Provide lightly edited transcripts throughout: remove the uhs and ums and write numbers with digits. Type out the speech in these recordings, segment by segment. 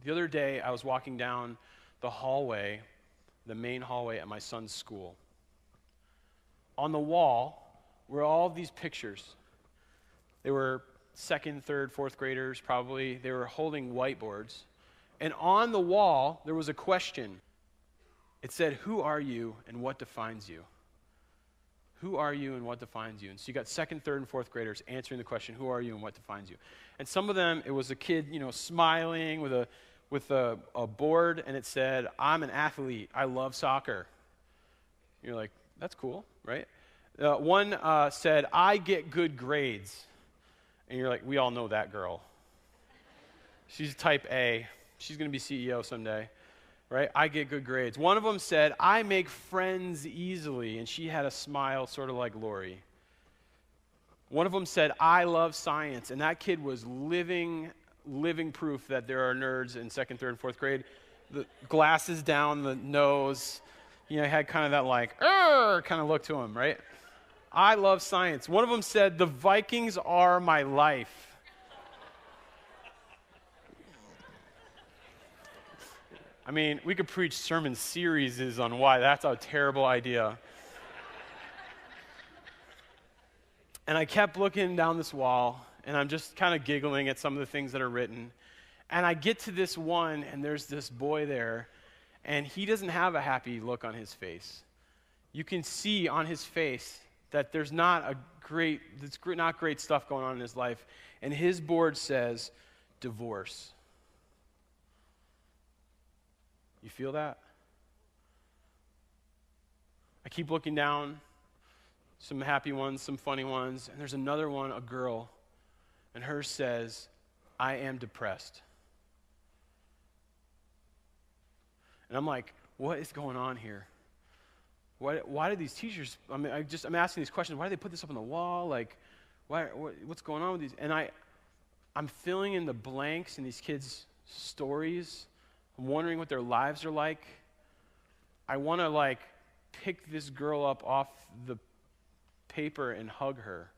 The other day, I was walking down the hallway, the main hallway at my son's school. On the wall were all these pictures. They were second, third, fourth graders probably. They were holding whiteboards. And on the wall, there was a question. It said, "Who are you and what defines you?" Who are you and what defines you? And so you got second, third, and fourth graders answering the question, who are you and what defines you? And some of them, it was a kid, smiling with a board, and it said, "I'm an athlete. I love soccer." You're like, that's cool, right? One said, "I get good grades." And you're like, we all know that girl. She's type A. She's going to be CEO someday, right? I get good grades. One of them said, "I make friends easily." And she had a smile sort of like Lori. One of them said, "I love science." And that kid was living proof that there are nerds in second, third, and fourth grade. The glasses down the nose. He had kind of that like, kind of look to him, right? I love science. One of them said, "The Vikings are my life." I mean, we could preach sermon series on why that's a terrible idea. And I kept looking down this wall, and I'm just kind of giggling at some of the things that are written. And I get to this one, and there's this boy there, and he doesn't have a happy look on his face. You can see on his face that there's not great stuff going on in his life. And his board says, "Divorce." You feel that? I keep looking down, some happy ones, some funny ones, and there's another one, a girl, and hers says, "I am depressed." And I'm like, what is going on here? Why do these teachers, I'm asking these questions, why do they put this up on the wall? Like, what's going on with these? And I'm filling in the blanks in these kids' stories. I'm wondering what their lives are like. I want to pick this girl up off the paper and hug her.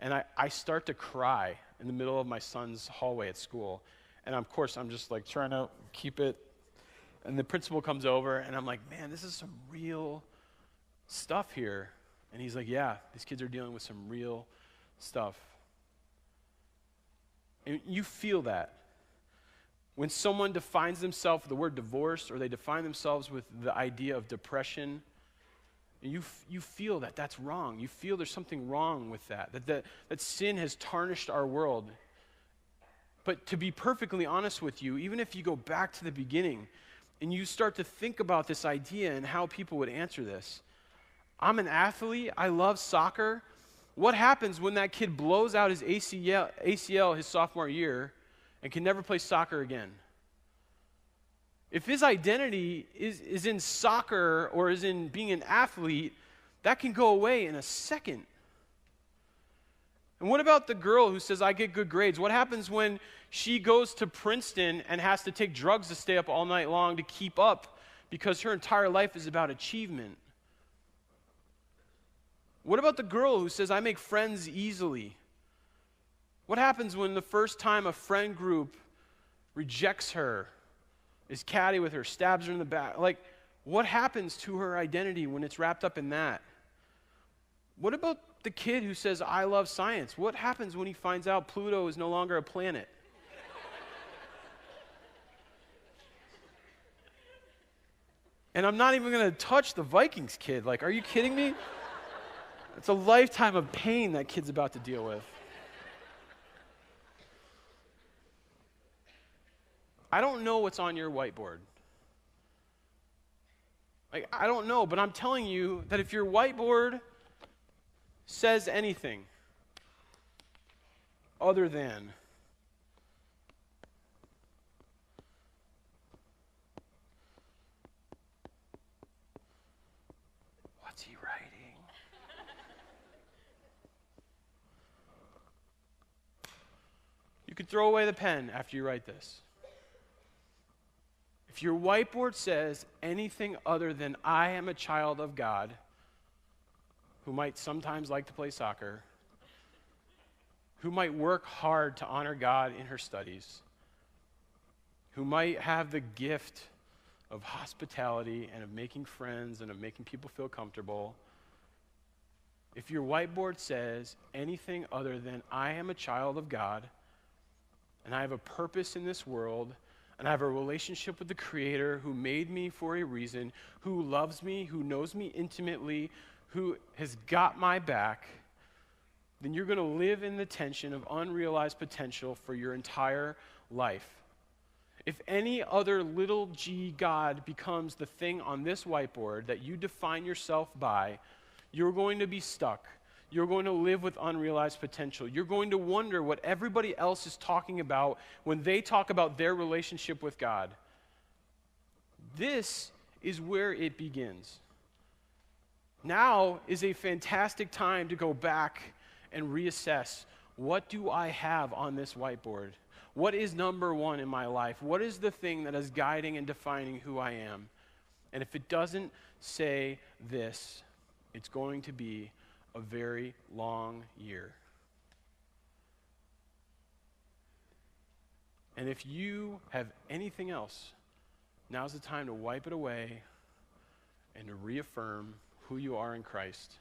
And I start to cry in the middle of my son's hallway at school. And of course, I'm just trying to keep it. And the principal comes over, and I'm like, man, this is some real stuff here. And he's like, yeah, these kids are dealing with some real stuff. And you feel that. When someone defines themselves with the word divorce, or they define themselves with the idea of depression, you feel that that's wrong. You feel there's something wrong with that sin has tarnished our world. But to be perfectly honest with you, even if you go back to the beginning, and you start to think about this idea and how people would answer this. I'm an athlete. I love soccer. What happens when that kid blows out his ACL his sophomore year and can never play soccer again? If his identity is in soccer or is in being an athlete, that can go away in a second. And what about the girl who says, "I get good grades"? What happens when she goes to Princeton and has to take drugs to stay up all night long to keep up because her entire life is about achievement? What about the girl who says, "I make friends easily"? What happens when the first time a friend group rejects her, is catty with her, stabs her in the back? What happens to her identity when it's wrapped up in that? What about the kid who says, "I love science"? What happens when he finds out Pluto is no longer a planet? And I'm not even going to touch the Vikings kid. Are you kidding me? It's a lifetime of pain that kid's about to deal with. I don't know what's on your whiteboard. I don't know, but I'm telling you that if your whiteboard says anything other than what's he writing? You could throw away the pen after you write this. If your whiteboard says anything other than "I am a child of God who might sometimes like to play soccer, who might work hard to honor God in her studies, who might have the gift of hospitality and of making friends and of making people feel comfortable, if your whiteboard says anything other than I am a child of God and I have a purpose in this world and I have a relationship with the Creator who made me for a reason, who loves me, who knows me intimately, who has got my back, then you're going to live in the tension of unrealized potential for your entire life. If any other little g God becomes the thing on this whiteboard that you define yourself by, you're going to be stuck. You're going to live with unrealized potential. You're going to wonder what everybody else is talking about when they talk about their relationship with God. This is where it begins. Now is a fantastic time to go back and reassess, what do I have on this whiteboard? What is number one in my life? What is the thing that is guiding and defining who I am? And if it doesn't say this, it's going to be a very long year. And if you have anything else, now's the time to wipe it away and to reaffirm who you are in Christ.